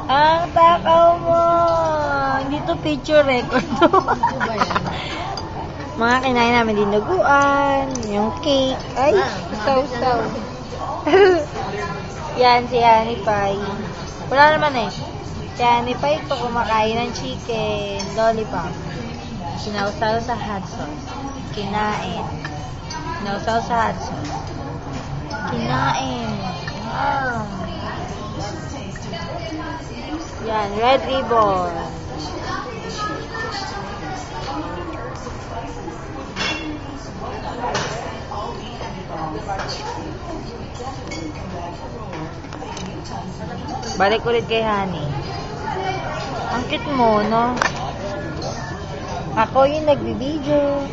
Ang takaw mo. Hindi to picture record. Mga kinain namin dinuguan, yung cake. Ay, saw-saw. Yan, si Annie Pai. Wala naman eh. Si Annie Pai ito kumakain ng chicken lollipop. Sinausaw sa hot sauce. Kinain. Sinausaw sa hot sauce. Kinain. Yan, red ribbon. Balik ulit kay Honey. Ang cute mo, no? Ako yung nagbibideo.